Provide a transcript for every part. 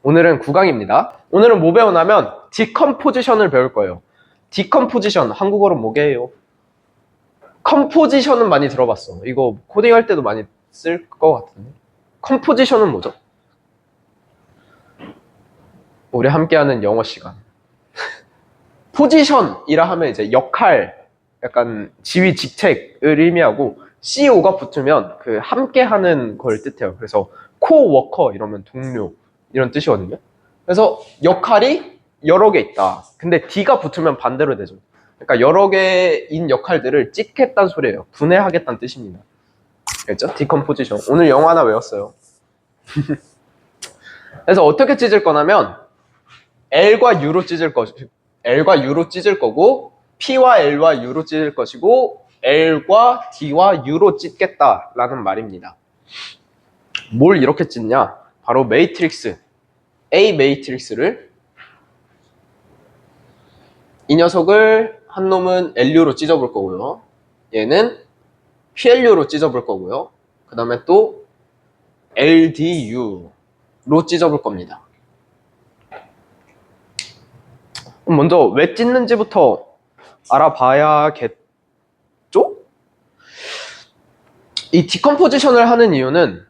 오늘은 9강입니다. 오늘은 뭐 배우냐면 디컴포지션을 배울 거예요. 디컴포지션 한국어로 뭐게요? 컴포지션은 많이 들어봤어. 이거 코딩할 때도 많이 쓸 것 같은데. 컴포지션은 뭐죠? 우리 함께하는 영어 시간. 포지션이라 하면 이제 역할, 약간 지위, 직책을 의미하고 CO가 붙으면 그 함께하는 걸 뜻해요. 그래서 코워커 이러면 동료 이런 뜻이거든요. 그래서 역할이 여러 개 있다. 근데 D가 붙으면 반대로 되죠. 그러니까 여러 개인 역할들을 찍겠다는 소리예요. 분해하겠다는 뜻입니다. 알겠죠? 디컴포지션. 오늘 영어 하나 외웠어요. 그래서 어떻게 찢을 거냐면 L과 U로 찢을 거고 P와 L와 U로 찢을 것이고 L과 D와 U로 찢겠다라는 말입니다. 뭘 이렇게 찢냐? 바로 매트릭스 A 매트릭스를 이 녀석을 한 놈은 LU로 찢어볼 거고요. 얘는 PLU로 찢어볼 거고요. 그 다음에 또 LDU로 찢어볼 겁니다. 먼저 왜 찢는지부터 알아봐야겠죠? 이 디컴포지션을 하는 이유는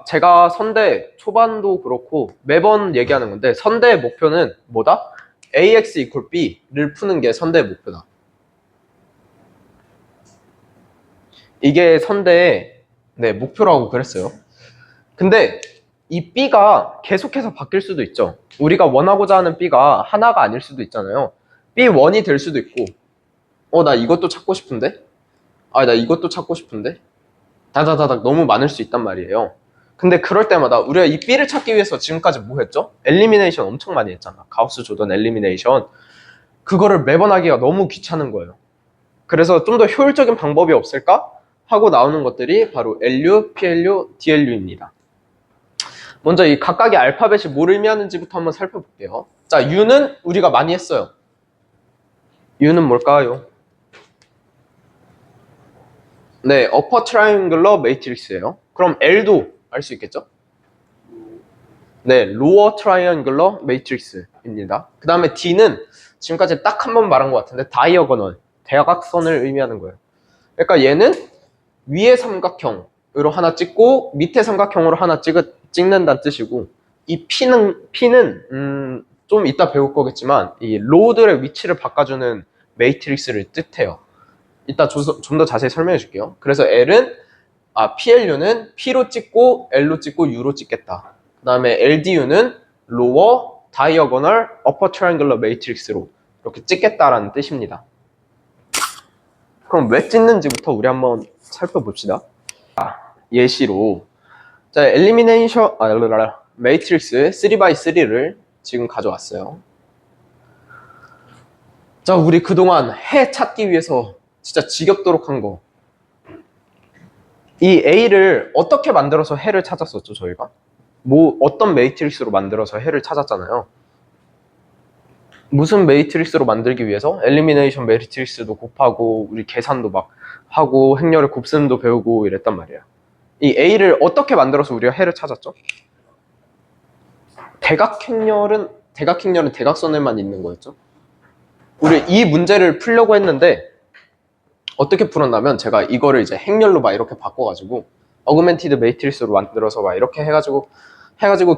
제가 선대 초반도 그렇고 매번 얘기하는 건데 선대의 목표는 뭐다? AX equal B를 푸는 게 선대의 목표다. 이게 선대의 목표라고 그랬어요. 근데 이 B가 계속해서 바뀔 수도 있죠. 우리가 원하고자 하는 B가 하나가 아닐 수도 있잖아요. B1이 될 수도 있고 나 이것도 찾고 싶은데? 나 이것도 찾고 싶은데? 다다다닥 너무 많을 수 있단 말이에요. 근데 그럴 때마다 우리가 이 B를 찾기 위해서 지금까지 뭐 했죠? 엘리미네이션 엄청 많이 했잖아. 가우스 조던 엘리미네이션. 그거를 매번 하기가 너무 귀찮은 거예요. 그래서 좀 더 효율적인 방법이 없을까? 하고 나오는 것들이 바로 LU, PLU, DLU입니다. 먼저 이 각각의 알파벳이 뭘 의미하는지부터 한번 살펴볼게요. 자, U는 우리가 많이 했어요. U는 뭘까요? 네, upper triangular matrix예요. 그럼 L도 알 수 있겠죠? 네, lower triangular matrix입니다. 그 다음에 D는 지금까지 딱 한 번 말한 것 같은데 diagonal, 대각선을 의미하는 거예요. 그러니까 얘는 위에 삼각형으로 하나 찍고 밑에 삼각형으로 하나 찍는다는 뜻이고 이 P는 좀 이따 배울 거겠지만 이 로드의 위치를 바꿔주는 매트릭스를 뜻해요. 이따 좀 더 자세히 설명해 줄게요. 그래서 PLU는 P로 찍고 L로 찍고 U로 찍겠다. 그 다음에 LDU는 Lower Diagonal Upper Triangular Matrix로 이렇게 찍겠다라는 뜻입니다. 그럼 왜 찍는지부터 우리 한번 살펴봅시다. 예시로 자, 엘리미네이션 매트릭스 3x3를 지금 가져왔어요. 자, 우리 그동안 해 찾기 위해서 진짜 지겹도록 한 거. 이 A를 어떻게 만들어서 해를 찾았었죠, 저희가? 어떤 매트릭스로 만들어서 해를 찾았잖아요. 무슨 매트릭스로 만들기 위해서? 엘리미네이션 매트릭스도 곱하고 우리 계산도 막 하고 행렬의 곱셈도 배우고 이랬단 말이에요. 이 A를 어떻게 만들어서 우리가 해를 찾았죠? 대각행렬은 대각선에만 있는 거였죠. 우리 이 문제를 풀려고 했는데 어떻게 풀었냐면 제가 이거를 이제 행렬로 막 이렇게 바꿔가지고 어그멘티드 매트릭스로 만들어서 막 이렇게 해가지고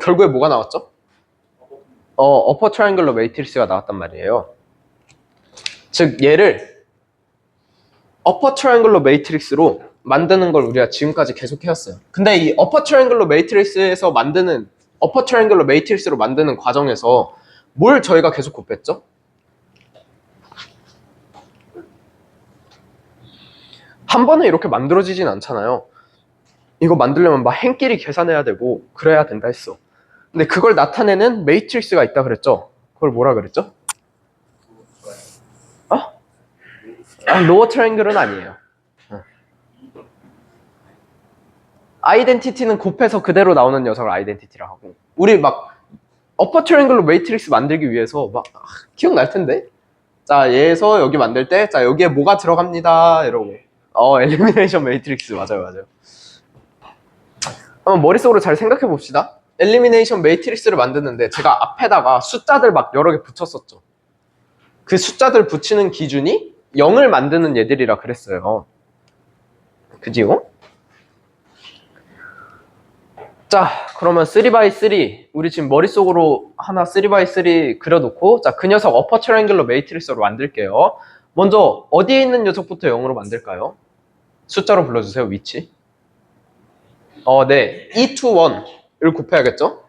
결국에 뭐가 나왔죠? 어퍼 트라이앵글러 매트릭스가 나왔단 말이에요. 즉 얘를 어퍼 트라이앵글러 매트릭스로 만드는 걸 우리가 지금까지 계속 해왔어요. 근데 이 어퍼 트라이앵글러 매트릭스로 만드는 과정에서 뭘 저희가 계속 곱했죠? 한 번에 이렇게 만들어지진 않잖아요. 이거 만들려면 막 행끼리 계산해야 되고 그래야 된다 했어. 근데 그걸 나타내는 매트릭스가 있다 그랬죠? 그걸 뭐라 그랬죠? 로어 트라이앵글은 아니에요. 아이덴티티는 곱해서 그대로 나오는 녀석을 아이덴티티라 하고 우리 막 어퍼 트라이앵글로 매트릭스 만들기 위해서 막 기억날 텐데? 자, 얘에서 여기 만들 때 자, 여기에 뭐가 들어갑니다 이러고 엘리미네이션 매트릭스 맞아요. 한번 머릿속으로 잘 생각해 봅시다. 엘리미네이션 매트릭스를 만드는데 제가 앞에다가 숫자들 막 여러 개 붙였었죠. 그 숫자들 붙이는 기준이 0을 만드는 얘들이라 그랬어요. 그지요? 자, 그러면 3x3 우리 지금 머릿속으로 하나 3x3 그려놓고 자, 그 녀석 어퍼 트라이앵글러 매트릭스로 만들게요. 먼저 어디에 있는 녀석부터 0으로 만들까요? 숫자로 불러주세요. 위치. 네. 2 to 1을 곱해야겠죠?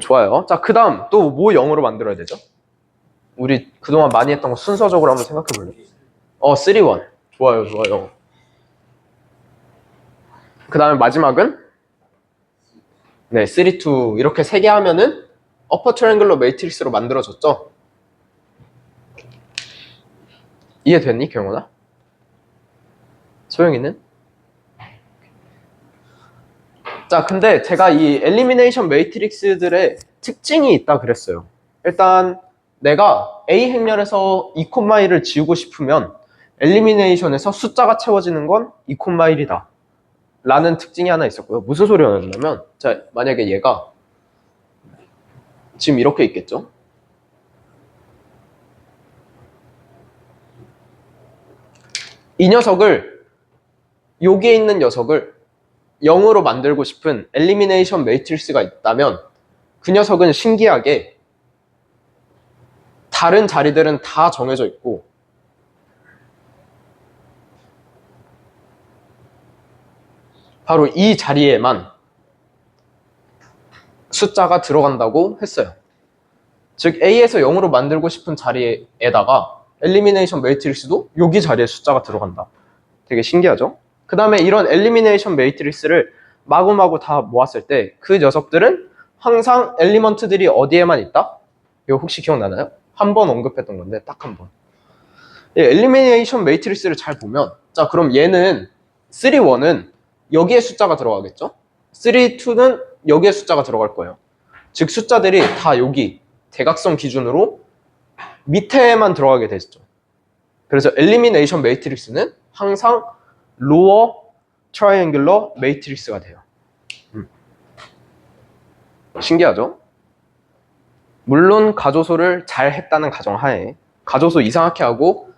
좋아요. 자, 그 다음 또 뭐 0으로 만들어야 되죠? 우리 그동안 많이 했던 거 순서적으로 한번 생각해 볼래요? 3, 1. 좋아요, 좋아요. 그 다음에 마지막은 네, 3, 2 이렇게 3개 하면은 어퍼 트라이앵글러 매트릭스로 만들어졌죠? 이해됐니, 경원아? 소영이는? 자, 근데 제가 이 엘리미네이션 매트릭스들의 특징이 있다 그랬어요. 일단 내가 A 행렬에서 2,1을 지우고 싶으면 엘리미네이션에서 숫자가 채워지는 건 2,1이다 라는 특징이 하나 있었고요. 무슨 소리가 나냐면 자, 만약에 얘가 지금 이렇게 있겠죠? 이 녀석을 여기에 있는 녀석을 0으로 만들고 싶은 엘리미네이션 매트릭스가 있다면 그 녀석은 신기하게 다른 자리들은 다 정해져 있고 바로 이 자리에만 숫자가 들어간다고 했어요. 즉 A에서 0으로 만들고 싶은 자리에다가 엘리미네이션 매트릭스도 여기 자리에 숫자가 들어간다. 되게 신기하죠? 그 다음에 이런 엘리미네이션 매트릭스를 마구마구 다 모았을 때 그 녀석들은 항상 엘리먼트들이 어디에만 있다? 이거 혹시 기억나나요? 한 번 언급했던 건데 딱 한 번. 엘리미네이션 매트릭스를 잘 보면 자, 그럼 얘는 3, 1은 여기에 숫자가 들어가겠죠? 3, 2는 여기에 숫자가 들어갈 거예요. 즉 숫자들이 다 여기 대각선 기준으로 밑에만 들어가게 되죠. 그래서 엘리미네이션 매트릭스는 항상 로어 트라이앵글러 매트릭스가 돼요. 신기하죠? 물론 가조소를 잘 했다는 가정하에 가조소 이상하게 하고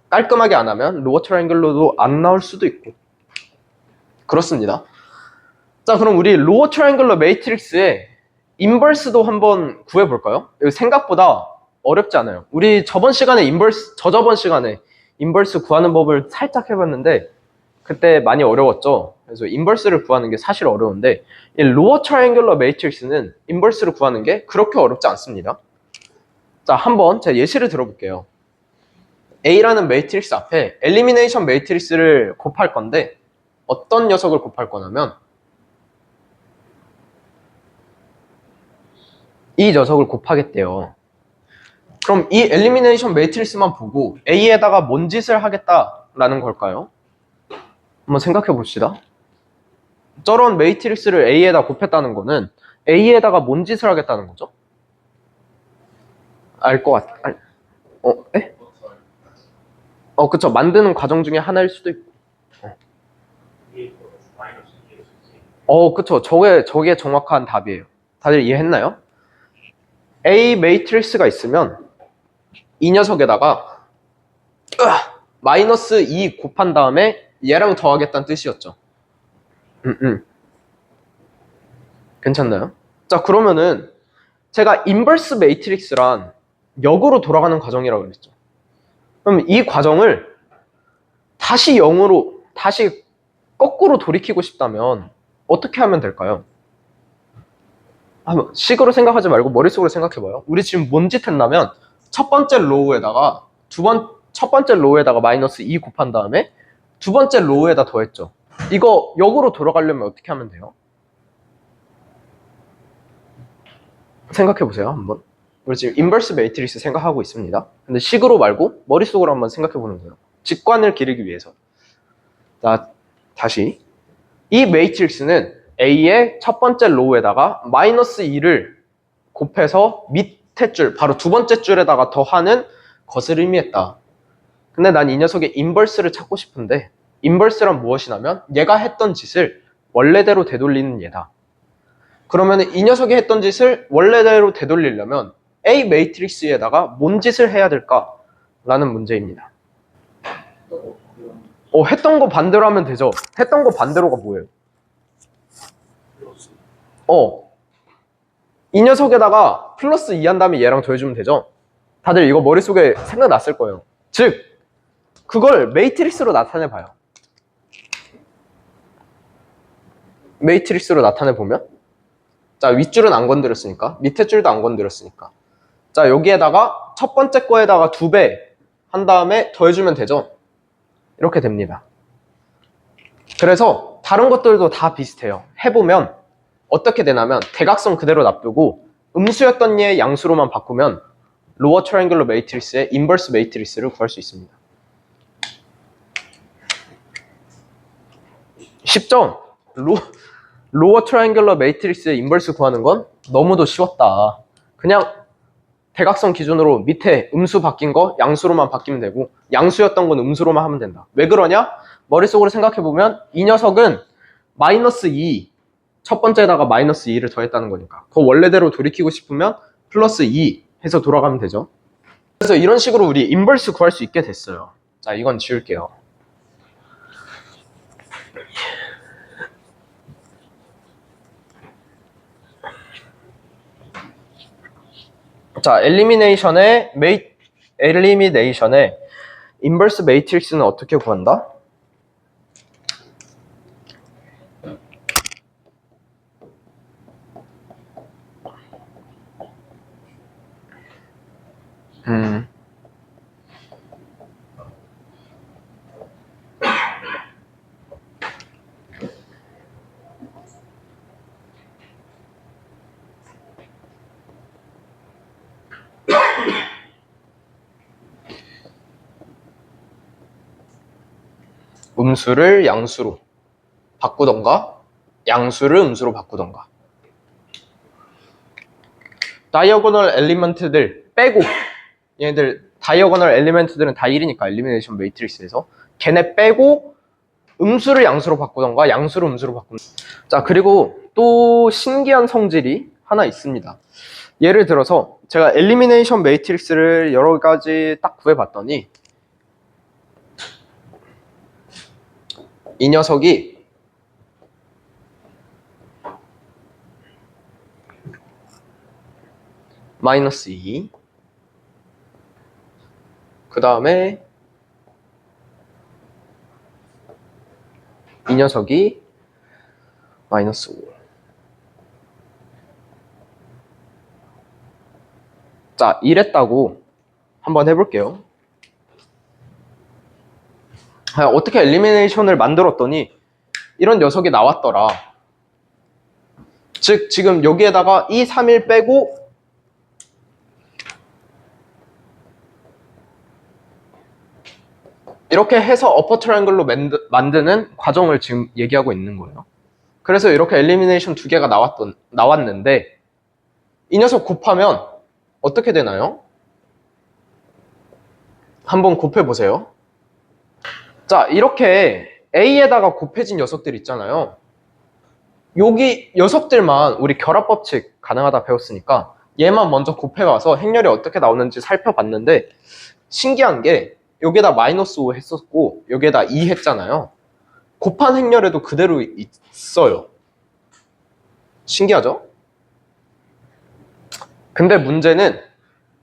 깔끔하게 안 하면 로어 트라이앵글러도 안 나올 수도 있고 그렇습니다. 자, 그럼 우리 로어 트라이앵글러 매트릭스의 인버스도 한번 구해볼까요? 이거 생각보다 어렵지 않아요. 우리 저번 시간에 저저번 시간에 인버스 구하는 법을 살짝 해봤는데 그때 많이 어려웠죠. 그래서 인버스를 구하는 게 사실 어려운데 이 로어 트라이앵글러 매트릭스는 인버스를 구하는 게 그렇게 어렵지 않습니다. 자, 한번 제가 예시를 들어볼게요. A라는 매트릭스 앞에 엘리미네이션 매트릭스를 곱할 건데 어떤 녀석을 곱할 거냐면 이 녀석을 곱하겠대요. 그럼 이 엘리미네이션 매트릭스만 보고 A에다가 뭔 짓을 하겠다라는 걸까요? 한번 생각해 봅시다. 저런 매트릭스를 A에다 곱했다는 거는 A에다가 뭔 짓을 하겠다는 거죠? 알 것 같아. 에? 그쵸. 만드는 과정 중에 하나일 수도 있고. 그쵸. 저게 정확한 답이에요. 다들 이해했나요? A 매트릭스가 있으면 이 녀석에다가 마이너스 2 곱한 다음에 얘랑 더하겠다는 뜻이었죠. 괜찮나요? 자, 그러면은 제가 인버스 매트릭스란 역으로 돌아가는 과정이라고 그랬죠. 그럼 이 과정을 다시 0으로 다시 거꾸로 돌이키고 싶다면 어떻게 하면 될까요? 한번 식으로 생각하지 말고 머릿속으로 생각해봐요. 우리 지금 뭔 짓 했냐면 첫 번째 로우에다가 첫 번째 로우에다가 마이너스 2 곱한 다음에 두 번째 로우에다 더했죠. 이거 역으로 돌아가려면 어떻게 하면 돼요? 생각해보세요, 한번. 우리 지금 인버스 매트릭스 생각하고 있습니다. 근데 식으로 말고 머릿속으로 한번 생각해보는 거예요. 직관을 기르기 위해서. 자, 다시. 이 매트릭스는 A의 첫 번째 로우에다가 마이너스 2를 곱해서 밑에 줄, 바로 두 번째 줄에다가 더하는 것을 의미했다. 근데 난 이 녀석의 인버스를 찾고 싶은데 인버스란 무엇이냐면 얘가 했던 짓을 원래대로 되돌리는 얘다. 그러면 이 녀석이 했던 짓을 원래대로 되돌리려면 A 매트릭스에다가 뭔 짓을 해야 될까? 라는 문제입니다. 했던 거 반대로 하면 되죠. 했던 거 반대로가 뭐예요? 이 녀석에다가 플러스 2 한 다음에 얘랑 더해주면 되죠. 다들 이거 머릿속에 생각났을 거예요. 즉 그걸 매트릭스로 나타내봐요. 매트릭스로 나타내보면 자, 윗줄은 안 건드렸으니까, 밑에 줄도 안 건드렸으니까, 자, 여기에다가 첫 번째 거에다가 2배 한 다음에 더해주면 되죠. 이렇게 됩니다. 그래서 다른 것들도 다 비슷해요. 해보면 어떻게 되냐면 대각선 그대로 놔두고 음수였던 얘 양수로만 바꾸면 로어 트라이앵글러 매트리스의 인버스 매트리스를 구할 수 있습니다. 쉽죠? 로어 트라이앵글러 매트리스의 인버스 구하는 건 너무도 쉬웠다. 그냥 대각선 기준으로 밑에 음수 바뀐 거 양수로만 바뀌면 되고 양수였던 건 음수로만 하면 된다. 왜 그러냐? 머릿속으로 생각해보면 이 녀석은 마이너스 2 첫 번째에다가 마이너스 2를 더했다는 거니까 그 원래대로 돌이키고 싶으면 플러스 2 해서 돌아가면 되죠. 그래서 이런 식으로 우리 인버스 구할 수 있게 됐어요. 자, 이건 지울게요. 자, 엘리미네이션의 인버스 매트릭스는 어떻게 구한다? 음수를 양수로 바꾸던가 양수를 음수로 바꾸던가 다이어고널 엘리먼트들 빼고 얘네들 다이어고널 엘리먼트들은 다 1이니까 엘리미네이션 매트릭스에서 걔네 빼고 음수를 양수로 바꾸던가 양수를 음수로 바꾸는. 자, 그리고 또 신기한 성질이 하나 있습니다. 예를 들어서 제가 엘리미네이션 매트릭스를 여러 가지 딱 구해봤더니 이 녀석이 마이너스 2 그 다음에 이 녀석이 마이너스 5 자, 이랬다고 한번 해볼게요. 어떻게 엘리미네이션을 만들었더니 이런 녀석이 나왔더라. 즉 지금 여기에다가 2, 3, 1 빼고 이렇게 해서 어퍼 트라이앵글로 만드는 과정을 지금 얘기하고 있는 거예요. 그래서 이렇게 엘리미네이션 두 개가 나왔는데 이 녀석 곱하면 어떻게 되나요? 한번 곱해보세요. 자, 이렇게 A에다가 곱해진 녀석들 있잖아요. 여기 녀석들만 우리 결합법칙 가능하다 배웠으니까 얘만 먼저 곱해와서 행렬이 어떻게 나오는지 살펴봤는데 신기한 게 여기에다 마이너스 5 했었고 여기에다 2 했잖아요. 곱한 행렬에도 그대로 있어요. 신기하죠? 근데 문제는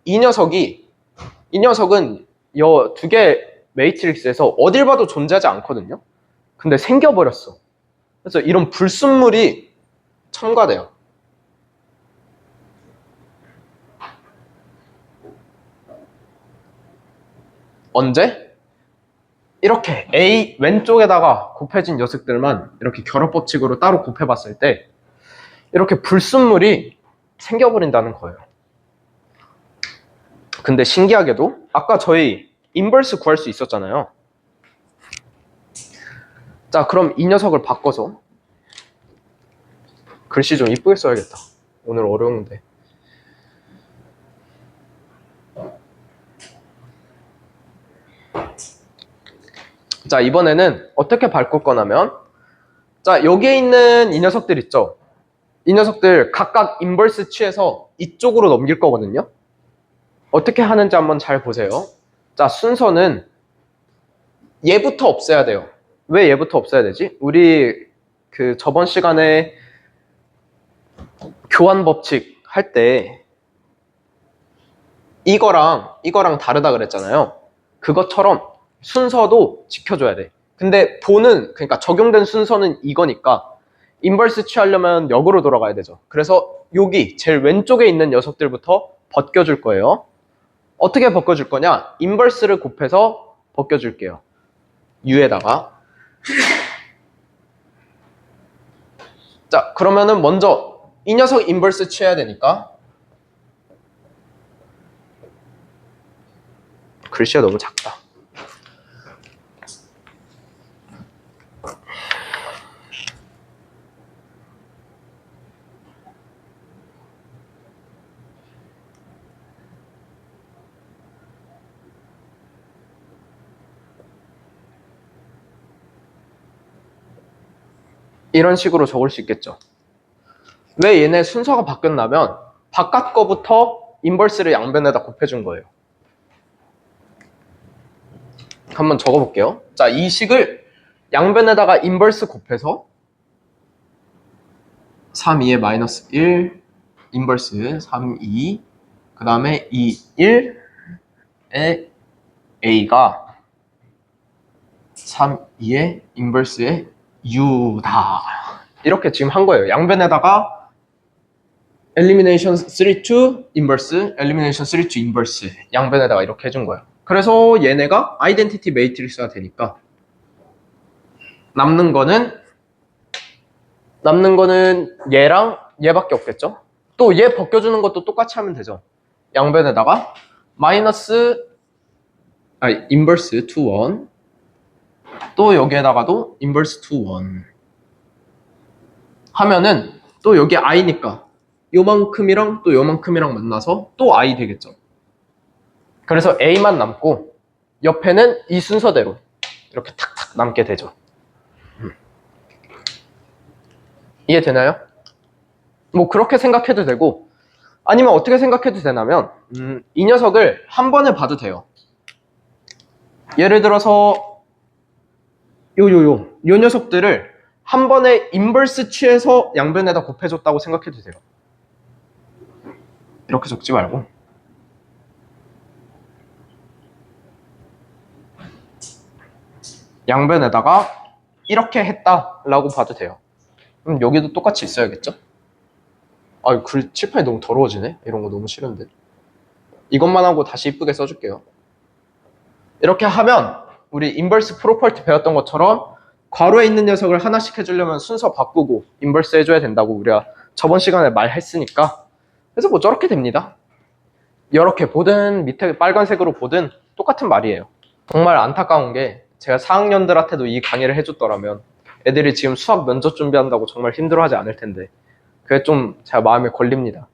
이 녀석은 이 두 개 매트릭스에서 어딜 봐도 존재하지 않거든요. 근데 생겨버렸어. 그래서 이런 불순물이 첨가돼요. 언제? 이렇게 A 왼쪽에다가 곱해진 녀석들만 이렇게 결합법칙으로 따로 곱해봤을 때 이렇게 불순물이 생겨버린다는 거예요. 근데 신기하게도 아까 저희 인버스 구할 수 있었잖아요. 자, 그럼 이 녀석을 바꿔서 글씨 좀 이쁘게 써야겠다. 오늘 어려운데. 자, 이번에는 어떻게 바꿀 거냐면 자, 여기에 있는 이 녀석들 있죠? 이 녀석들 각각 인버스 취해서 이쪽으로 넘길 거거든요. 어떻게 하는지 한번 잘 보세요. 자, 순서는 얘부터 없애야 돼요. 왜 얘부터 없애야 되지? 우리 그 저번 시간에 교환 법칙 할 때 이거랑 다르다 그랬잖아요. 그것처럼 순서도 지켜줘야 돼. 근데 그러니까 적용된 순서는 이거니까 인버스 취하려면 역으로 돌아가야 되죠. 그래서 여기 제일 왼쪽에 있는 녀석들부터 벗겨줄 거예요. 어떻게 벗겨줄 거냐? 인버스를 곱해서 벗겨줄게요. U에다가. 자, 그러면은 먼저 이 녀석 인버스 취해야 되니까 글씨가 너무 작다. 이런 식으로 적을 수 있겠죠. 왜 얘네 순서가 바뀌었냐면 바깥 거부터 인버스를 양변에다 곱해준 거예요. 한번 적어볼게요. 자, 이 식을 양변에다가 인버스 곱해서 3, 2에 마이너스 1 인버스 3, 2 그 다음에 2, 1에 A가 3, 2에 인버스에 U다. 이렇게 지금 한 거예요. 양변에다가 elimination 3 to inverse, elimination 3 to inverse 양변에다가 이렇게 해준 거예요. 그래서 얘네가 아이덴티티 매트릭스가 되니까 남는 거는 얘랑 얘밖에 없겠죠. 또 얘 벗겨주는 것도 똑같이 하면 되죠. 양변에다가 인버스 2, 1 또 여기에다가도 인버스 2, 1 하면은 또 여기 i니까 요만큼이랑 또 요만큼이랑 만나서 또 i 되겠죠. 그래서 a만 남고 옆에는 이 순서대로 이렇게 탁탁 남게 되죠. 이해되나요? 뭐 그렇게 생각해도 되고 아니면 어떻게 생각해도 되냐면 이 녀석을 한 번에 봐도 돼요. 예를 들어서 요 녀석들을 한 번에 인버스 취해서 양변에다 곱해줬다고 생각해도 돼요. 이렇게 적지 말고 양변에다가 이렇게 했다라고 봐도 돼요. 그럼 여기도 똑같이 있어야겠죠? 아, 칠판이 너무 더러워지네? 이런 거 너무 싫은데. 이것만 하고 다시 이쁘게 써줄게요. 이렇게 하면 우리 인버스 프로퍼티 배웠던 것처럼 괄호에 있는 녀석을 하나씩 해주려면 순서 바꾸고 인버스 해줘야 된다고 우리가 저번 시간에 말했으니까 그래서 뭐 저렇게 됩니다. 이렇게 보든 밑에 빨간색으로 보든 똑같은 말이에요. 정말 안타까운 게 제가 4학년들한테도 이 강의를 해줬더라면 애들이 지금 수학 면접 준비한다고 정말 힘들어하지 않을 텐데 그게 좀 제가 마음에 걸립니다.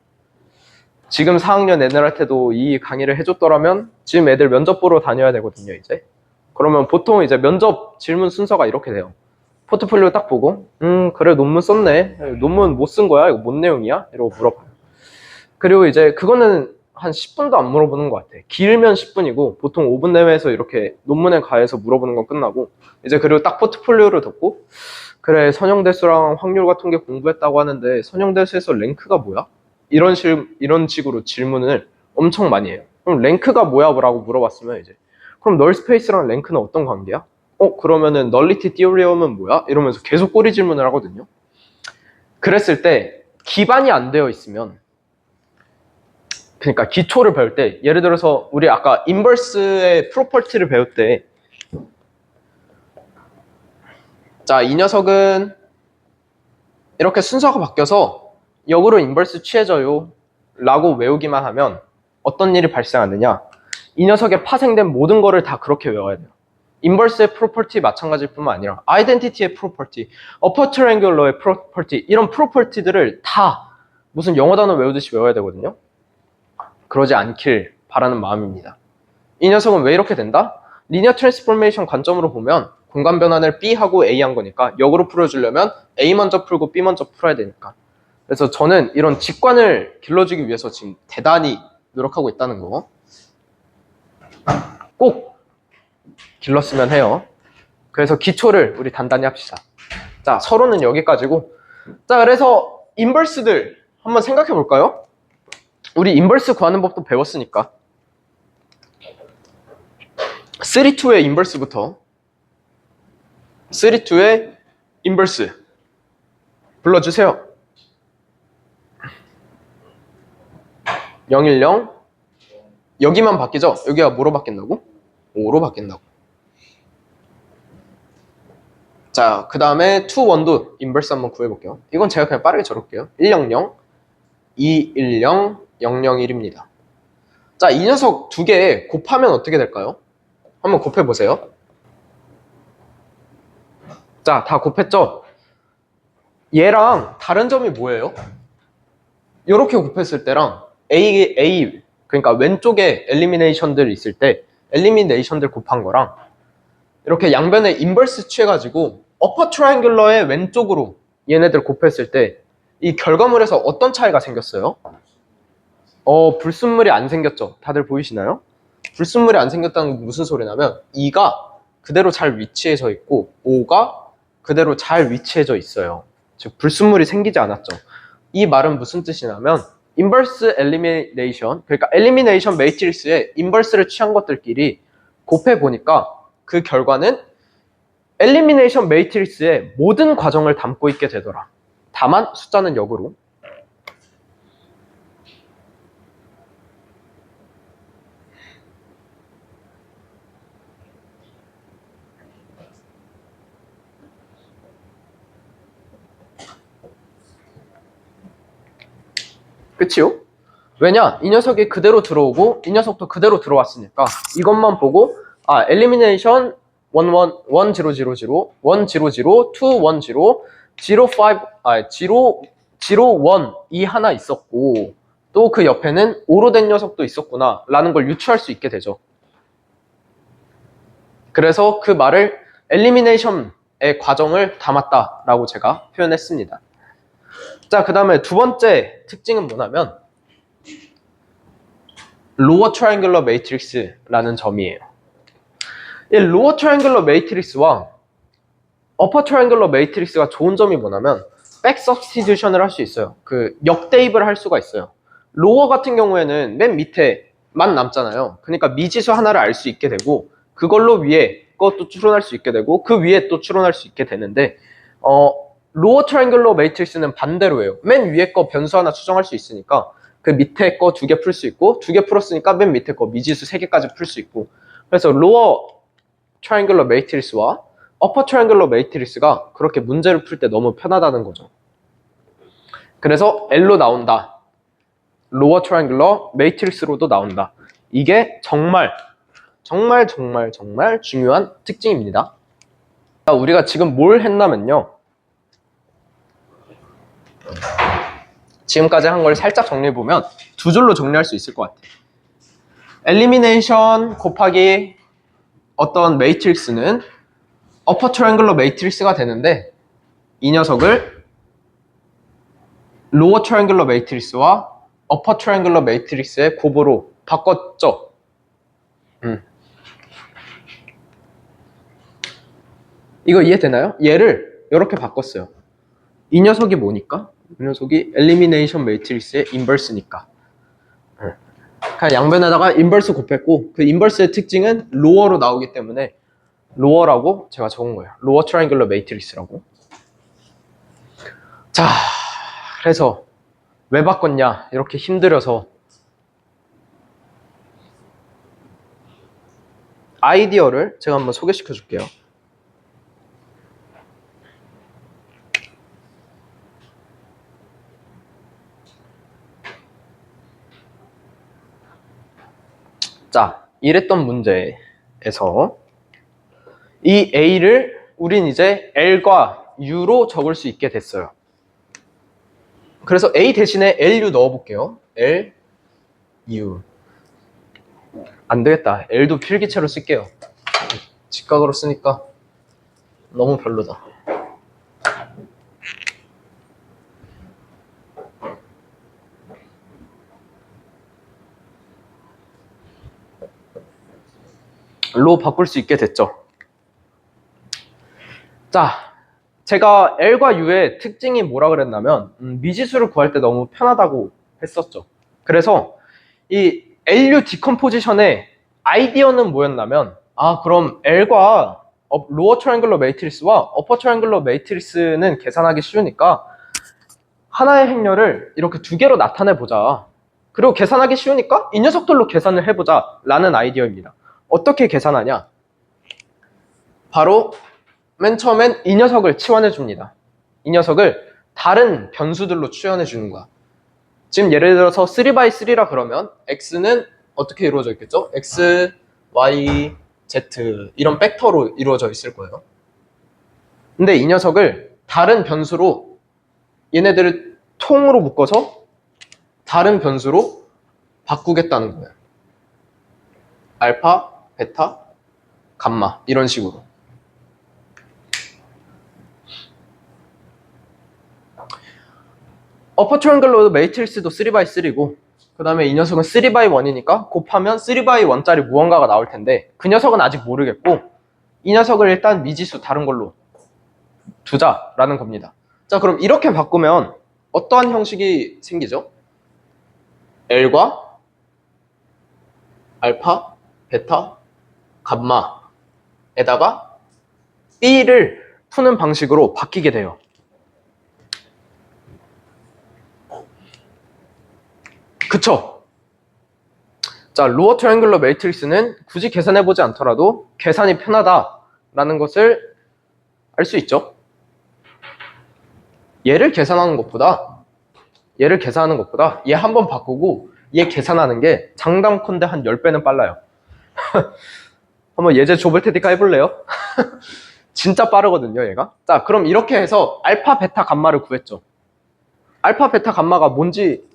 지금 4학년 애들한테도 이 강의를 해줬더라면 지금 애들 면접 보러 다녀야 되거든요, 이제. 그러면 보통 이제 면접 질문 순서가 이렇게 돼요. 포트폴리오 딱 보고 그래 논문 썼네. 논문 못 쓴 거야? 이거 뭔 내용이야? 이러고 물어봐요. 그리고 이제 그거는 한 10분도 안 물어보는 것 같아. 길면 10분이고 보통 5분 내외에서 이렇게 논문에 가해서 물어보는 건 끝나고 이제 그리고 딱 포트폴리오를 듣고 그래 선형대수랑 확률 같은 게 공부했다고 하는데 선형대수에서 랭크가 뭐야? 이런 식으로 질문을 엄청 많이 해요. 그럼 랭크가 뭐야? 라고 물어봤으면 이제 그럼 널 스페이스랑 랭크는 어떤 관계야? 그러면은 널리티 티오리엄은 뭐야? 이러면서 계속 꼬리 질문을 하거든요. 그랬을 때 기반이 안 되어 있으면 그러니까 기초를 배울 때 예를 들어서 우리 아까 인버스의 프로퍼티를 배울 때 자, 이 녀석은 이렇게 순서가 바뀌어서 역으로 인버스 취해져요 라고 외우기만 하면 어떤 일이 발생하느냐 이 녀석에 파생된 모든 거를 다 그렇게 외워야 돼요. 인버스의 프로퍼티 마찬가지일 뿐만 아니라 아이덴티티의 프로퍼티, 어퍼 트라이앵귤러의 프로퍼티 이런 프로퍼티들을 다 무슨 영어 단어 외우듯이 외워야 되거든요. 그러지 않길 바라는 마음입니다. 이 녀석은 왜 이렇게 된다? 리니어 트랜스포메이션 관점으로 보면 공간 변환을 B하고 A 한 거니까 역으로 풀어주려면 A 먼저 풀고 B 먼저 풀어야 되니까. 그래서 저는 이런 직관을 길러주기 위해서 지금 대단히 노력하고 있다는 거 꼭 길렀으면 해요. 그래서 기초를 우리 단단히 합시다. 자, 서로는 여기까지고. 자, 그래서 인버스들 한번 생각해 볼까요? 우리 인버스 구하는 법도 배웠으니까. 3,2의 인버스부터 3,2의 인버스 불러주세요. 010 여기만 바뀌죠? 여기가 뭐로 바뀐다고? 5로 바뀐다고. 자, 그 다음에 2,1도 인버스 한번 구해볼게요. 이건 제가 그냥 빠르게 적을게요. 100 210 001입니다. 자, 이 녀석 두 개 곱하면 어떻게 될까요? 한번 곱해보세요. 자, 다 곱했죠? 얘랑 다른 점이 뭐예요? 이렇게 곱했을 때랑 A, 그러니까 왼쪽에 엘리미네이션들 있을 때 엘리미네이션들 곱한 거랑 이렇게 양변에 인버스 취해가지고 어퍼 트라이앵글러의 왼쪽으로 얘네들 곱했을 때 이 결과물에서 어떤 차이가 생겼어요? 불순물이 안 생겼죠? 다들 보이시나요? 불순물이 안 생겼다는 건 무슨 소리냐면 2가 그대로 잘 위치해져 있고 5가 그대로 잘 위치해져 있어요. 즉 불순물이 생기지 않았죠. 이 말은 무슨 뜻이냐면 인버스 엘리미네이션, 그러니까 엘리미네이션 매트릭스에 인버스를 취한 것들끼리 곱해 보니까 그 결과는 엘리미네이션 매트릭스의 모든 과정을 담고 있게 되더라. 다만 숫자는 역으로. 그치요? 왜냐? 이 녀석이 그대로 들어오고 이 녀석도 그대로 들어왔으니까 이것만 보고 엘리미네이션 1, 1, 1, 0, 0, 0, 1, 0, 0, 2, 1, 0, 0, 5, 0, 1, 이 하나 있었고 또 그 옆에는 5로 된 녀석도 있었구나 라는 걸 유추할 수 있게 되죠. 그래서 그 말을 엘리미네이션의 과정을 담았다라고 제가 표현했습니다. 자, 그 다음에 두 번째 특징은 뭐냐면 로어 트라이앵글러 매트릭스라는 점이에요. 이 로어 트라이앵글러 매트릭스와 어퍼 트라이앵글러 매트릭스가 좋은 점이 뭐냐면 백 서스티튜션을 할 수 있어요. 그 역대입을 할 수가 있어요. 로어 같은 경우에는 맨 밑에만 남잖아요. 그러니까 미지수 하나를 알 수 있게 되고 그걸로 위에 것도 추론할 수 있게 되고 그 위에 또 추론할 수 있게 되는데 로어 트라이앵글러 매트릭스는 반대로예요. 맨 위에 거 변수 하나 추정할 수 있으니까 그 밑에 거 두 개 풀 수 있고 두 개 풀었으니까 맨 밑에 거 미지수 3개까지 풀 수 있고 그래서 로어 트라이앵글러 매트릭스와 어퍼 트라이앵글러 매트릭스가 그렇게 문제를 풀 때 너무 편하다는 거죠. 그래서 L로 나온다. 로어 트라이앵글러 매트릭스로도 나온다. 이게 정말 중요한 특징입니다. 우리가 지금 뭘 했냐면요. 지금까지 한 걸 살짝 정리해보면 두 줄로 정리할 수 있을 것 같아요. 엘리미네이션 곱하기 어떤 매트릭스는 어퍼 트라이앵글러 매트릭스가 되는데 이 녀석을 로어 트라이앵글러 매트릭스와 어퍼 트라이앵글러 매트릭스의 곱으로 바꿨죠. 이거 이해되나요? 얘를 이렇게 바꿨어요. 이 녀석이 뭐니까? 이 녀석이 엘리미네이션 매트릭스의 인버스니까. 그냥 양변에다가 인버스 곱했고 그 인버스의 특징은 로어로 나오기 때문에 로어라고 제가 적은 거예요. 로어 트라이앵글러 매트릭스라고. 자, 그래서 왜 바꿨냐? 이렇게 힘들어서 아이디어를 제가 한번 소개시켜 줄게요. 자, 이랬던 문제에서 이 A를 우린 이제 L과 U로 적을 수 있게 됐어요. 그래서 A 대신에 LU 넣어볼게요. L, U. 안 되겠다. L도 필기체로 쓸게요. 직각으로 쓰니까 너무 별로다. 로 바꿀 수 있게 됐죠. 자, 제가 L과 U의 특징이 뭐라 그랬냐면 미지수를 구할 때 너무 편하다고 했었죠. 그래서 이 LU 디컴포지션의 아이디어는 뭐였냐면 그럼 L과 로어 트라이앵글러 매트리스와 어퍼 트라이앵글러 매트리스는 계산하기 쉬우니까 하나의 행렬을 이렇게 두 개로 나타내 보자. 그리고 계산하기 쉬우니까 이 녀석들로 계산을 해보자 라는 아이디어입니다. 어떻게 계산하냐? 바로 맨 처음엔 이 녀석을 치환해 줍니다. 이 녀석을 다른 변수들로 치환해 주는 거야. 지금 예를 들어서 3x3라 그러면 x는 어떻게 이루어져 있겠죠? x, y, z 이런 벡터로 이루어져 있을 거예요. 근데 이 녀석을 다른 변수로 얘네들을 통으로 묶어서 다른 변수로 바꾸겠다는 거예요. 알파, 베타, 감마 이런 식으로. 어퍼 트라이앵글러 매트리스도 3x3고 그 다음에 이 녀석은 3x1이니까 곱하면 3x1짜리 무언가가 나올 텐데 그 녀석은 아직 모르겠고 이 녀석을 일단 미지수 다른 걸로 두자라는 겁니다. 자, 그럼 이렇게 바꾸면 어떠한 형식이 생기죠? L과 알파, 베타, 감마에다가 B를 푸는 방식으로 바뀌게 돼요. 그쵸? 자, 로어 트라이앵글러 매트리스는 굳이 계산해보지 않더라도 계산이 편하다라는 것을 알 수 있죠. 얘를 계산하는 것보다 얘 한 번 바꾸고 얘 계산하는 게 장담컨대 한 10배는 빨라요. 한번 예제 좁을 테니까 해볼래요? 진짜 빠르거든요, 얘가. 자, 그럼 이렇게 해서 알파, 베타, 감마를 구했죠. 알파, 베타, 감마가 뭔지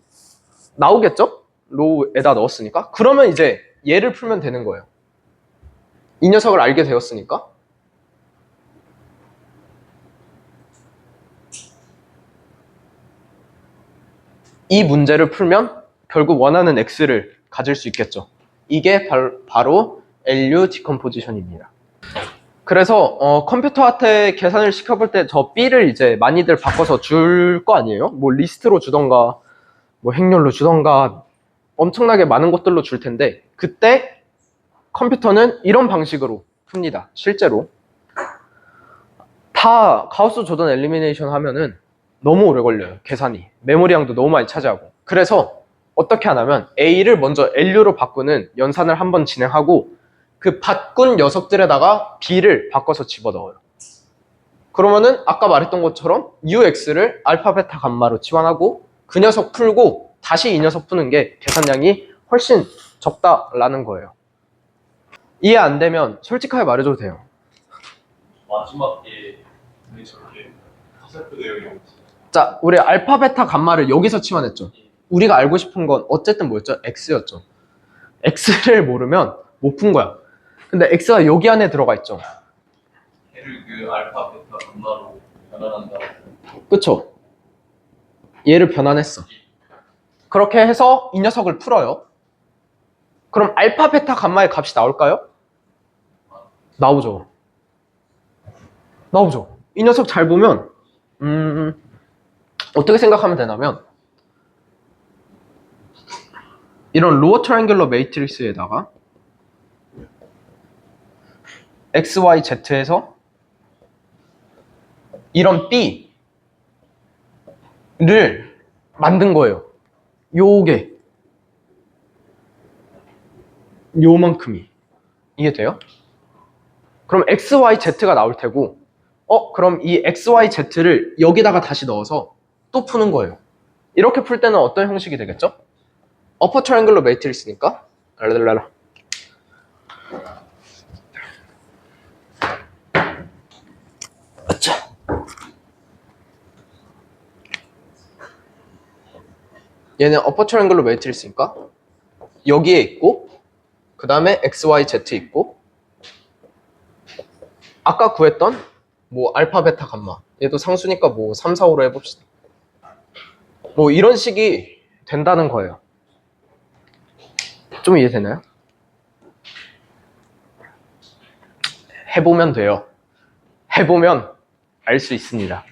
나오겠죠? 로에다 넣었으니까. 그러면 이제 얘를 풀면 되는 거예요. 이 녀석을 알게 되었으니까. 이 문제를 풀면 결국 원하는 x를 가질 수 있겠죠. 이게 바로 LU 디컴포지션입니다. 그래서 컴퓨터한테 계산을 시켜볼 때 저 B를 이제 많이들 바꿔서 줄 거 아니에요? 뭐 리스트로 주던가 뭐 행렬로 주던가 엄청나게 많은 것들로 줄 텐데 그때 컴퓨터는 이런 방식으로 풉니다. 실제로 다 가우스 조던 엘리미네이션 하면은 너무 오래 걸려요. 계산이 메모리양도 너무 많이 차지하고. 그래서 어떻게 하냐면 A를 먼저 LU로 바꾸는 연산을 한번 진행하고 그 바꾼 녀석들에다가 B를 바꿔서 집어넣어요. 그러면은 아까 말했던 것처럼 UX를 알파, 베타, 감마로 치환하고 그 녀석 풀고 다시 이 녀석 푸는 게 계산량이 훨씬 적다라는 거예요. 이해 안 되면 솔직하게 말해줘도 돼요. 마지막에 왜 저렇게 화살표 내용이 자, 우리 알파, 베타, 감마를 여기서 치환했죠. 우리가 알고 싶은 건 어쨌든 뭐였죠? X였죠. X를 모르면 못 푼 거야. 근데 X가 여기 안에 들어가 있죠. 얘를 그 알파, 베타, 감마로 변환한다고. 그쵸? 얘를 변환했어. 그렇게 해서 이 녀석을 풀어요. 그럼 알파, 베타, 감마의 값이 나올까요? 나오죠. 나오죠. 이 녀석 잘 보면 어떻게 생각하면 되냐면 이런 로어 트라이앵글러 매트리스에다가 X, Y, Z에서 이런 B를 만든 거예요. 요게 요만큼이 이해돼요? 그럼 X, Y, Z가 나올 테고 그럼 이 X, Y, Z를 여기다가 다시 넣어서 또 푸는 거예요. 이렇게 풀 때는 어떤 형식이 되겠죠? 어퍼 트라이앵글러 매트리스니까 랄랄랄라. 얘는 어퍼 트라이앵글러 매트리스니까 여기에 있고 그 다음에 X, Y, Z 있고 아까 구했던 뭐 알파, 베타, 감마. 얘도 상수니까 뭐 3, 4, 5로 해봅시다. 뭐 이런 식이 된다는 거예요. 좀 이해되나요? 해보면 돼요. 해보면 알 수 있습니다.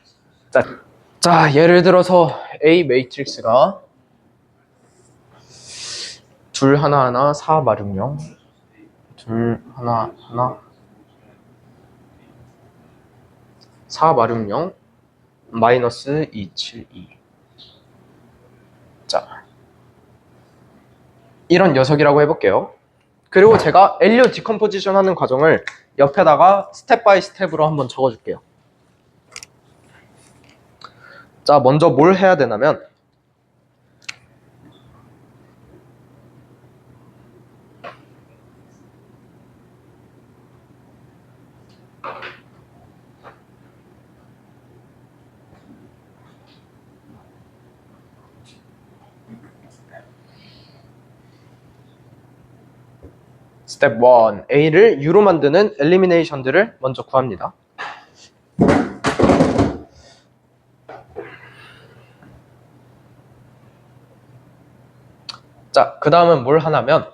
자, 예를 들어서 A 매트릭스가 둘 하나 하나 4 마름 0 둘 하나 하나 4 마름 0 마이너스 272. 자, 이런 녀석이라고 해볼게요. 그리고 제가 LU 디컴포지션 하는 과정을 옆에다가 스텝 바이 스텝으로 한번 적어줄게요. 자, 먼저 뭘 해야 되냐면 스텝 1, A를 U로 만드는 엘리미네이션들을 먼저 구합니다. 자, 그 다음은 뭘 하냐면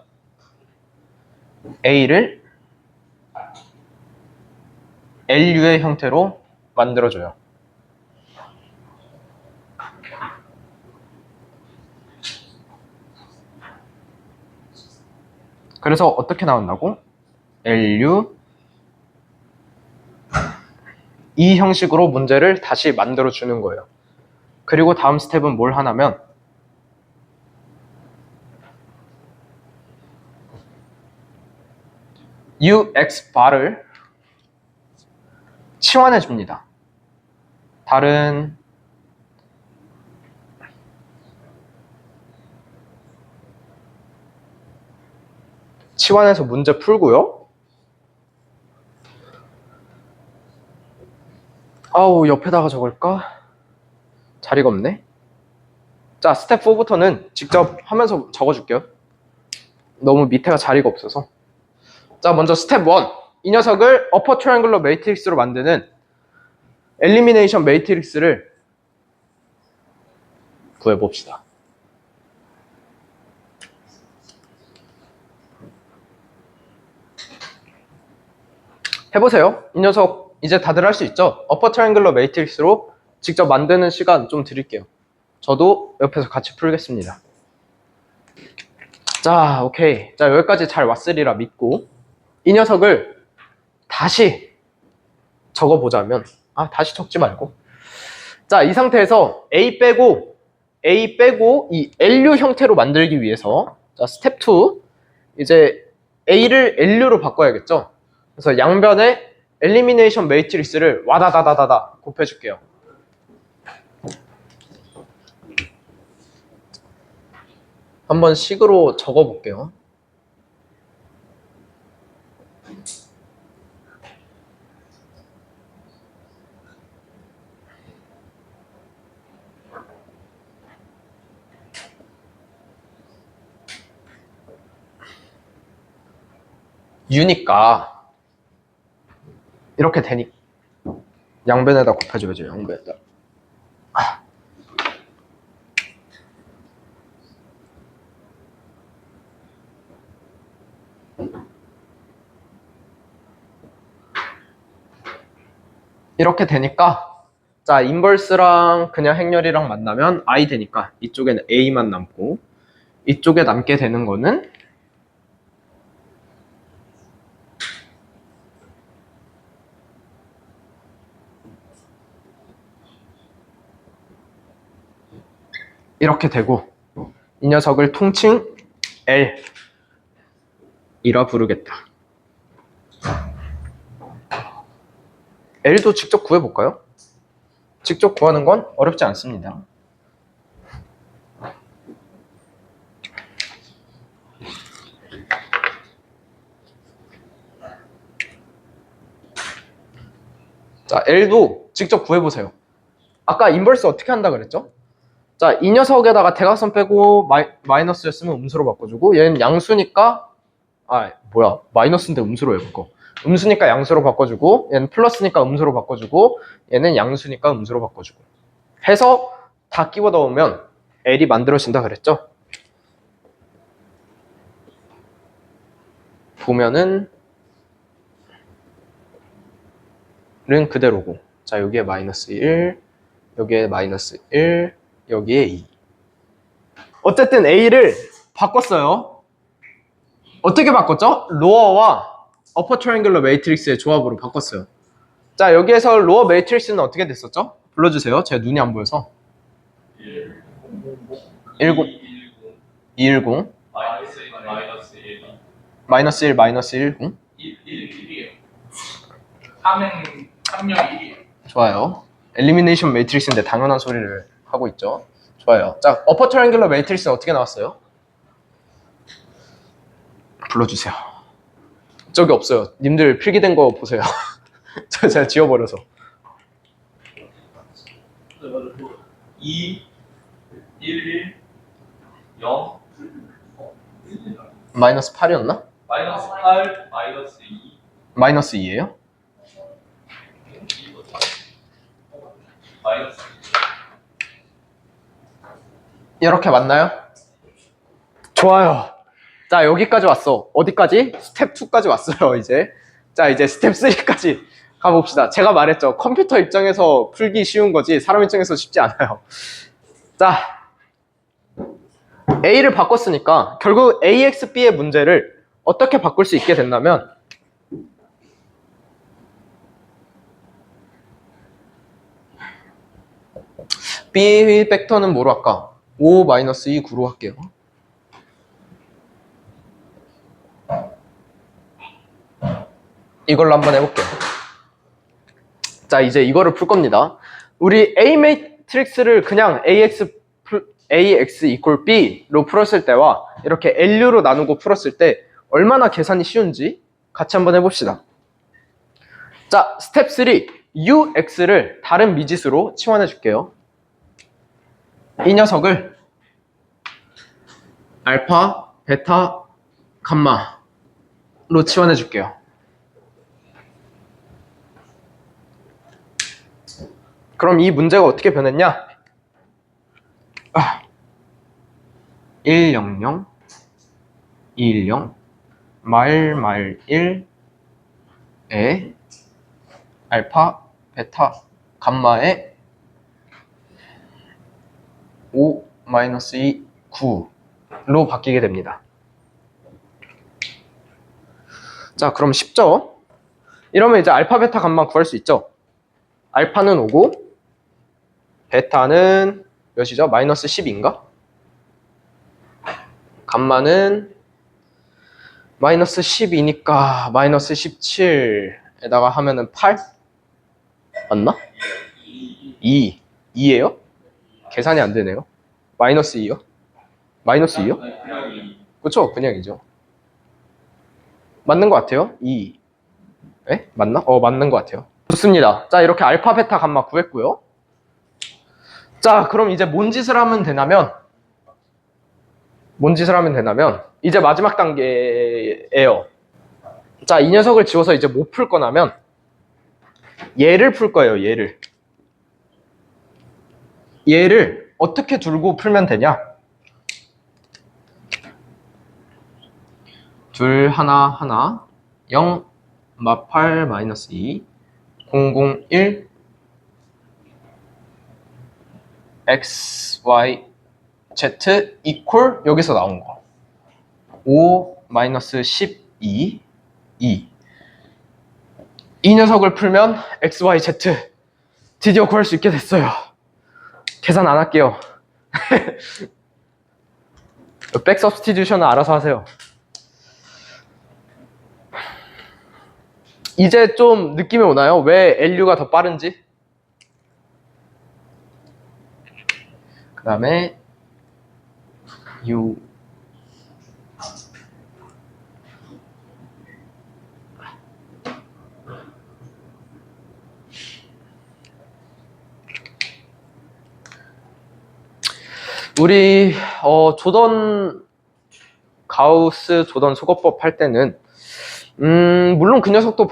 A를 LU의 형태로 만들어줘요. 그래서 어떻게 나온다고? LU 이 형식으로 문제를 다시 만들어 주는 거예요. 그리고 다음 스텝은 뭘 하냐면 UX 바를 치환해 줍니다. 다른 치환해서 문제 풀고요. 아우, 옆에다가 적을까? 자리가 없네. 자, 스텝 4부터는 직접 하면서 적어줄게요. 너무 밑에가 자리가 없어서. 자, 먼저 스텝 1. 이 녀석을 어퍼 트라이앵글러 매트릭스로 만드는 엘리미네이션 매트릭스를 구해봅시다. 해보세요. 이 녀석 이제 다들 할 수 있죠? 어퍼 트라이앵글러 매트릭스로 직접 만드는 시간 좀 드릴게요. 저도 옆에서 같이 풀겠습니다. 자, 오케이. 자, 여기까지 잘 왔으리라 믿고 이 녀석을 다시 적어보자면, 다시 적지 말고, 자, 이 상태에서 A 빼고 이 LU 형태로 만들기 위해서, 자, 스텝 2, 이제 A를 LU로 바꿔야겠죠? 그래서 양변에 엘리미네이션 매트릭스를 와다다다다다 곱해줄게요. 한번 식으로 적어볼게요. U니까 이렇게 되니 양변에다 곱해줘야죠. 양변에다. 이렇게 되니까, 자, 인버스랑 그냥 행렬이랑 만나면 I 되니까 이쪽에는 A만 남고, 이쪽에 남게 되는 거는 이렇게 되고, 이 녀석을 통칭 L이라 부르겠다. L도 직접 구해볼까요? 직접 구하는 건 어렵지 않습니다. 자, L도 직접 구해보세요. 아까 인버스 어떻게 한다 그랬죠? 자, 이 녀석에다가 대각선 빼고 마이너스였으면 음수로 바꿔주고, 얘는 양수니까 마이너스인데 음수로 해볼 거. 음수니까 양수로 바꿔주고 얘는 플러스니까 음수로 바꿔주고 얘는 양수니까 음수로 바꿔주고 해서 다 끼워 넣으면 L이 만들어진다 그랬죠? 보면은 는 그대로고 자 여기에 마이너스 1 여기에 마이너스 1 여기에 2 어쨌든 A를 바꿨어요. 어떻게 바꿨죠? 로어와 어퍼 트라이앵글러 매트릭스의 조합으로 바꿨어요. 자 여기에서 로어 매트릭스는 어떻게 됐었죠? 불러주세요. 제 눈이 안 보여서 10 210 마이너스 1 마이너스 1 10 1이에요. 3명 1이에요. 좋아요. 엘리미네이션 매트릭스인데 당연한 소리를 하고 있죠. 좋아요. 자 어퍼 트라이앵글러 매트릭스는 어떻게 나왔어요? 불러주세요. 저기 없어요. 님들 필기된 거 보세요. 제가 지워버려서 2 1 0 마이너스 8이었나? 마이너스 8 마이너스 2 마이너스 2예요? 마이너스 이렇게 맞나요? 좋아요. 자 여기까지 왔어. 어디까지? 스텝 2까지 왔어요 이제. 자 이제 스텝 3까지 가봅시다. 제가 말했죠. 컴퓨터 입장에서 풀기 쉬운 거지 사람 입장에서 쉽지 않아요. 자 A를 바꿨으니까 결국 AXB의 문제를 어떻게 바꿀 수 있게 된다면 B 벡터는 뭐로 할까? 5-2 9로 할게요. 이걸로 한번 해볼게요. 자 이제 이거를 풀 겁니다. 우리 A 매트릭스를 그냥 AX equal B로 풀었을 때와 이렇게 LU로 나누고 풀었을 때 얼마나 계산이 쉬운지 같이 한번 해봅시다. 자 스텝 3 UX를 다른 미지수로 치환해 줄게요. 이 녀석을 알파, 베타, 감마로 치환해 줄게요. 그럼 이 문제가 어떻게 변했냐? 100, 210, 말 1에 알파, 베타, 감마에 5-2, 9로 바뀌게 됩니다. 자, 그럼 쉽죠? 이러면 이제 알파, 베타, 감마 구할 수 있죠? 알파는 5고 베타는 몇이죠? 마이너스 10인가? 감마는 마이너스 12니까 마이너스 17에다가 하면은 8? 맞나? 2예요? 계산이 안 되네요. 마이너스 2요? 마이너스 2요? 그쵸? 그냥이죠. 맞는 것 같아요. 2. 에? 맞나? 맞는 것 같아요. 좋습니다. 자, 이렇게 알파, 베타, 감마 구했고요. 자, 그럼 이제 뭔 짓을 하면 되냐면 이제 마지막 단계예요. 자, 이 녀석을 지워서 이제 뭐 풀 거냐면 얘를 풀 거예요. 얘를 어떻게 두고 풀면 되냐? 둘 하나 0 8 마이너스 2 0 1 x y z equal 여기서 나온 거 5 마이너스 12 2 이 녀석을 풀면 x y z 드디어 구할 수 있게 됐어요. 계산 안 할게요. 백 서브스티튜션은 알아서 하세요. 이제 좀 느낌이 오나요? 왜 LU가 더 빠른지? 그 다음에 U 우리 조던 가우스 조던 소거법 할 때는 물론 그 녀석도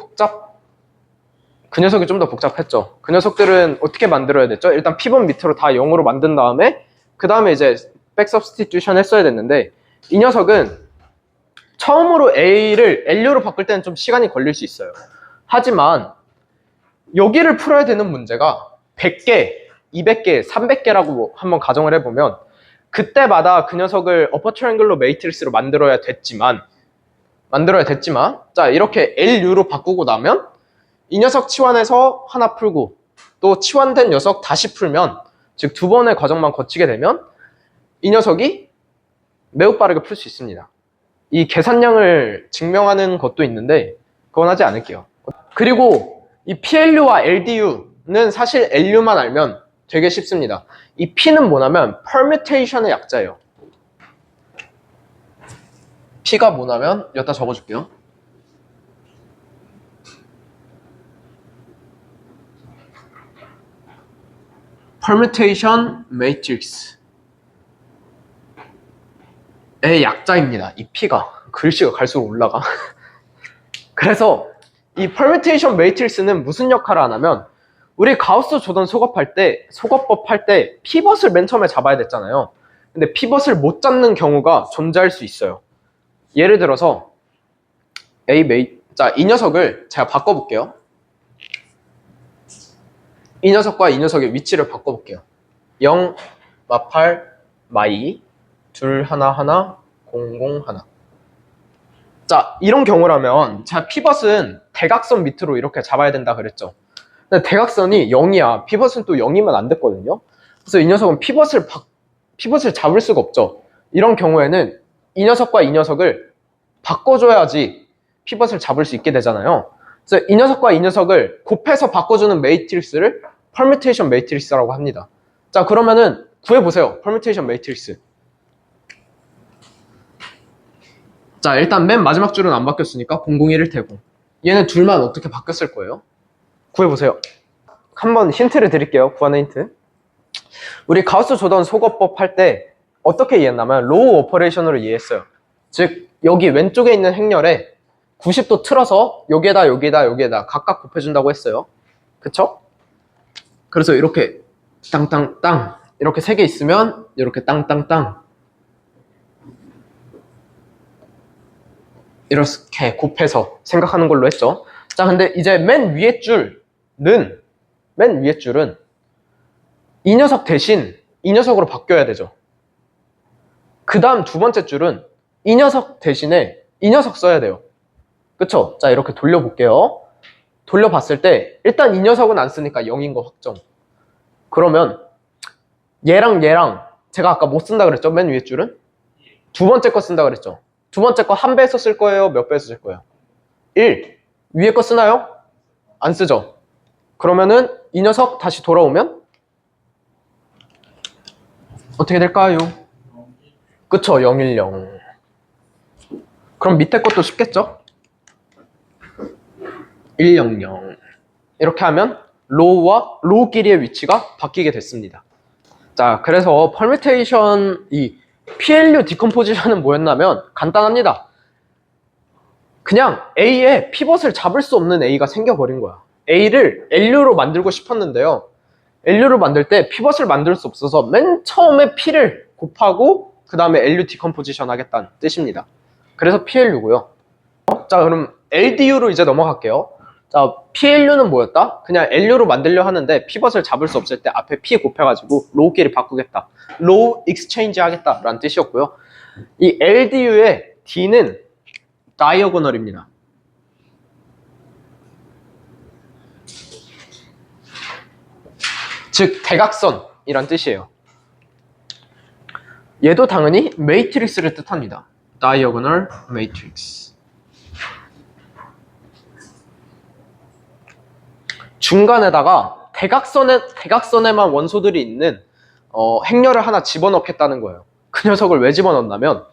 그 녀석이 좀 더 복잡했죠. 그 녀석들은 어떻게 만들어야 됐죠? 일단 P번 밑으로 다 0으로 만든 다음에 그 다음에 이제 백 서브스티튜션 했어야 됐는데 이 녀석은 처음으로 A를 Lu로 바꿀 때는 좀 시간이 걸릴 수 있어요. 하지만 여기를 풀어야 되는 문제가 100개, 200개, 300개라고 한번 가정을 해보면 그때마다 그 녀석을 어퍼 트라이앵글러 매트릭스로 만들어야 됐지만 자 이렇게 LU로 바꾸고 나면 이 녀석 치환해서 하나 풀고 또 치환된 녀석 다시 풀면 즉 두 번의 과정만 거치게 되면 이 녀석이 매우 빠르게 풀 수 있습니다. 이 계산량을 증명하는 것도 있는데 그건 하지 않을게요. 그리고 이 PLU와 LDU는 사실 LU만 알면 되게 쉽습니다. 이 P는 뭐냐면 permutation의 약자예요. P가 뭐냐면 여기다 적어줄게요. permutation matrix의 약자입니다. 이 P가 글씨가 갈수록 올라가. 그래서 이 permutation matrix는 무슨 역할을 하냐면 우리 가우스 조던 속어법 할 때 피벗을 맨 처음에 잡아야 됐잖아요. 근데 피벗을 못 잡는 경우가 존재할 수 있어요. 예를 들어서 자, 이 녀석을 제가 바꿔볼게요. 이 녀석과 이 녀석의 위치를 바꿔볼게요. 0, 마8, 마2, 둘, 하나, 하나, 0, 0, 하나. 자, 이런 경우라면 제가 피벗은 대각선 밑으로 이렇게 잡아야 된다 그랬죠. 근데 대각선이 0이야. 피벗은 또 0이면 안 됐거든요. 그래서 이 녀석은 피벗을 잡을 수가 없죠. 이런 경우에는 이 녀석과 이 녀석을 바꿔줘야지 피벗을 잡을 수 있게 되잖아요. 그래서 이 녀석과 이 녀석을 곱해서 바꿔주는 매트릭스를 permutation 매트릭스라고 합니다. 자, 그러면은 구해보세요. permutation 매트릭스. 자, 일단 맨 마지막 줄은 안 바뀌었으니까 001일 테고 얘는 둘만 어떻게 바뀌었을 거예요? 구해보세요. 한번 힌트를 드릴게요. 구하는 힌트. 우리 가우스 조던 속어법 할 때 어떻게 이해했냐면 로우 오퍼레이션으로 이해했어요. 즉 여기 왼쪽에 있는 행렬에 90도 틀어서 여기에다 각각 곱해준다고 했어요. 그쵸? 그래서 이렇게 땅땅땅 이렇게 3개 있으면 이렇게 땅땅땅 이렇게 곱해서 생각하는 걸로 했죠. 자, 근데 이제 맨 위에 줄은 이 녀석 대신 이 녀석으로 바뀌어야 되죠. 그 다음 두 번째 줄은 이 녀석 대신에 이 녀석 써야 돼요. 그쵸? 자, 이렇게 돌려볼게요. 돌려봤을 때 일단 이 녀석은 안 쓰니까 0인 거 확정. 그러면 얘랑 제가 아까 못 쓴다 그랬죠? 맨 위에 줄은? 두 번째 거 쓴다 그랬죠? 두 번째 거 한 배에서 쓸 거예요? 몇 배에서 쓸 거예요? 1. 위에 거 쓰나요? 안 쓰죠? 그러면은 이 녀석 다시 돌아오면 어떻게 될까요? 그쵸? 010. 그럼 밑에 것도 쉽겠죠? 100. 이렇게 하면 로우끼리의 위치가 바뀌게 됐습니다. 자, 그래서 permutation 이 PLU 디컴포지션은 뭐였냐면 간단합니다. 그냥 A에 피벗을 잡을 수 없는 A가 생겨버린 거야. A를 LU로 만들고 싶었는데요. LU로 만들 때 피벗을 만들 수 없어서 맨 처음에 P를 곱하고 그 다음에 LU 디컴포지션 하겠다는 뜻입니다. 그래서 PLU고요. 자, 그럼 LDU로 이제 넘어갈게요. 자, PLU는 뭐였다? 그냥 LU로 만들려 하는데 피벗을 잡을 수 없을 때 앞에 P 곱해가지고 로우끼리 바꾸겠다. 로우 익스체인지 하겠다 라는 뜻이었고요. 이 LDU의 D는 다이어고널입니다. 즉 대각선이란 뜻이에요. 얘도 당연히 매트릭스를 뜻합니다. Diagonal Matrix. 중간에다가 대각선에만 원소들이 있는 행렬을 하나 집어넣겠다는 거예요. 그 녀석을 왜 집어넣냐면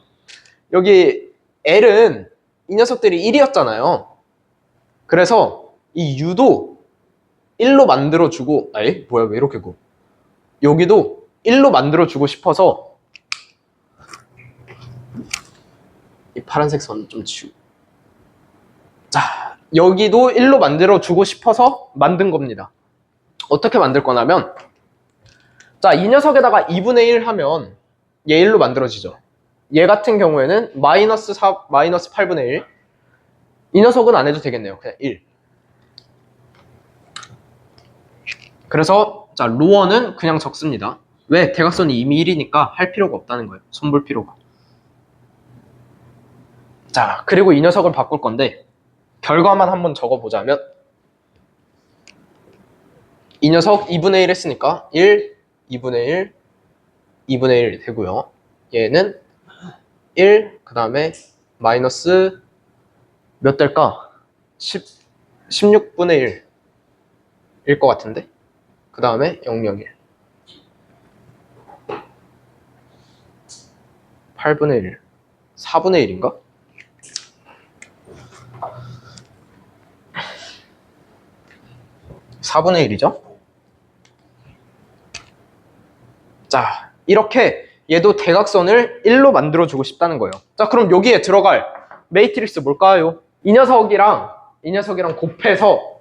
여기 L은 이 녀석들이 1이었잖아요. 그래서 이 U도 1로 만들어주고 뭐야 왜 이렇게 고 여기도 1로 만들어주고 싶어서 이 파란색 선 좀 지우고 자, 여기도 1로 만들어주고 싶어서 만든 겁니다. 어떻게 만들 거냐면, 자, 이 녀석에다가 2분의 1 하면 얘 1로 만들어지죠. 얘 같은 경우에는 마이너스 8분의 1. 이 녀석은 안 해도 되겠네요. 그냥 1. 그래서 자, 로어는 그냥 적습니다. 왜? 대각선이 이미 1이니까 할 필요가 없다는 거예요. 손볼 필요가. 자, 그리고 이 녀석을 바꿀 건데 결과만 한번 적어보자면 이 녀석 2분의 1 했으니까 1, 2분의 1, 2분의 1 되고요. 얘는 1, 그 다음에 마이너스 몇 될까? 16분의 1일 것 같은데? 그 다음에 001 8분의 1 4분의 1인가? (4분의 1이죠) 자, 이렇게 얘도 대각선을 1로 만들어주고 싶다는 거예요. 자, 그럼 여기에 들어갈 매트릭스 뭘까요? 이 녀석이랑 곱해서,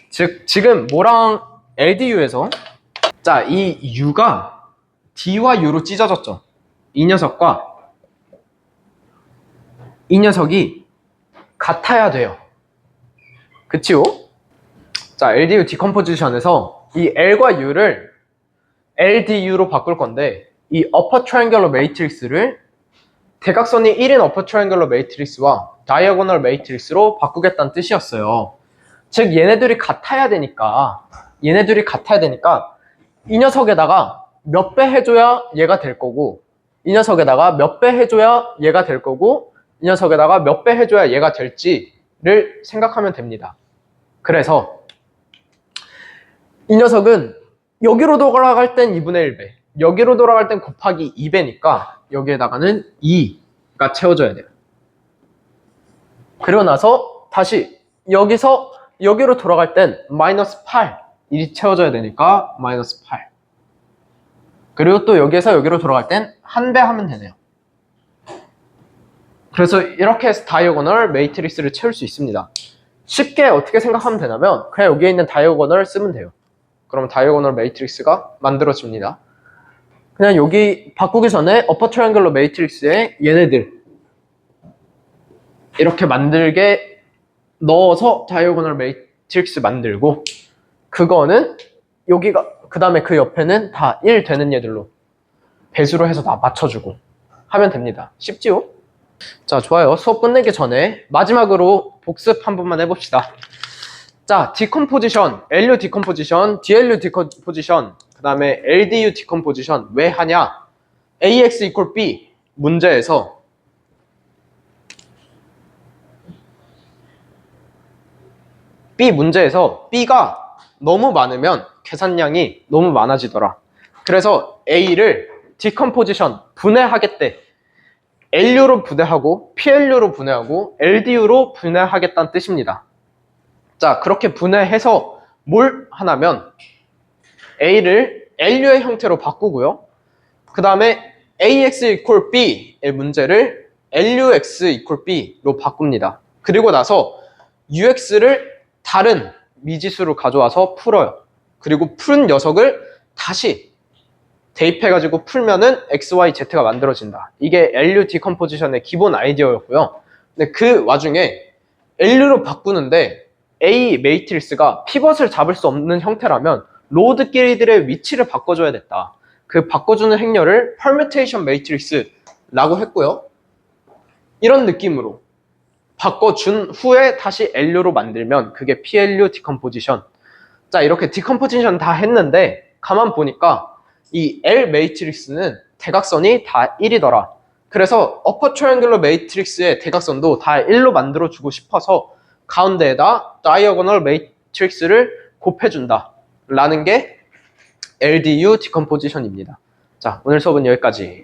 즉 지금 뭐랑 LDU에서 자, 이 U가 D와 U로 찢어졌죠. 이 녀석과 이 녀석이 같아야 돼요. 그치요? 자, LDU 디컴포지션에서 이 L과 U를 LDU로 바꿀 건데 이 upper triangular matrix를 대각선이 1인 upper triangular matrix와 diagonal matrix로 바꾸겠다는 뜻이었어요. 즉 얘네들이 같아야 되니까 이 녀석에다가 몇 배 해줘야 얘가 될 거고, 이 녀석에다가 몇 배 해줘야 얘가 될 거고, 이 녀석에다가 몇 배 해줘야 얘가 될지를 생각하면 됩니다. 그래서 이 녀석은 여기로 돌아갈 땐 2분의 1배, 여기로 돌아갈 땐 곱하기 2배니까 여기에다가는 2가 채워져야 돼요. 그리고 나서 다시 여기서 여기로 돌아갈 땐 마이너스 8, 1이 채워져야 되니까 마이너스 8. 그리고 또 여기에서 여기로 돌아갈 땐 한 배 하면 되네요. 그래서 이렇게 해서 다이어고널 매트릭스를 채울 수 있습니다. 쉽게 어떻게 생각하면 되냐면 그냥 여기에 있는 다이어고널을 쓰면 돼요. 그럼 다이어고널 매트릭스가 만들어집니다. 그냥 여기 바꾸기 전에 어퍼 트라이앵글러 매트릭스에 얘네들 이렇게 만들게 넣어서 다이어고널 매트릭스 만들고, 그거는 여기가 그 다음에 그 옆에는 다 1 되는 얘들로 배수로 해서 다 맞춰주고 하면 됩니다. 쉽지요? 자, 좋아요. 수업 끝내기 전에 마지막으로 복습 한 번만 해봅시다. 자, 디컴포지션, LU 디컴포지션, DLU 디컴포지션, 그 다음에 LDU 디컴포지션 왜 하냐? AX equal B 문제에서 B가 너무 많으면 계산량이 너무 많아지더라. 그래서 A를 디컴포지션 분해하겠대. LU로 분해하고 PLU로 분해하고 LDU로 분해하겠다는 뜻입니다. 자, 그렇게 분해해서 뭘 하냐면 A를 LU의 형태로 바꾸고요. 그 다음에 AX equal B의 문제를 LUX equal B로 바꿉니다. 그리고 나서 UX를 다른 미지수로 가져와서 풀어요. 그리고 푼 녀석을 다시 대입해가지고 풀면은 XY, Z가 만들어진다. 이게 LU 디컴포지션의 기본 아이디어였고요. 근데 그 와중에 LU로 바꾸는데 A 매트릭스가 피벗을 잡을 수 없는 형태라면 로드끼리들의 위치를 바꿔줘야 됐다. 그 바꿔주는 행렬을 permutation 매트릭스라고 했고요. 이런 느낌으로 바꿔준 후에 다시 LU로 만들면 그게 PLU 디컴포지션. 자, 이렇게 디컴포지션 다 했는데 가만 보니까 이 L 매트릭스는 대각선이 다 1이더라. 그래서 upper triangular 매트릭스의 대각선도 다 1로 만들어주고 싶어서 가운데에다 diagonal 매트릭스를 곱해준다 라는 게 LDU 디컴포지션입니다. 자, 오늘 수업은 여기까지.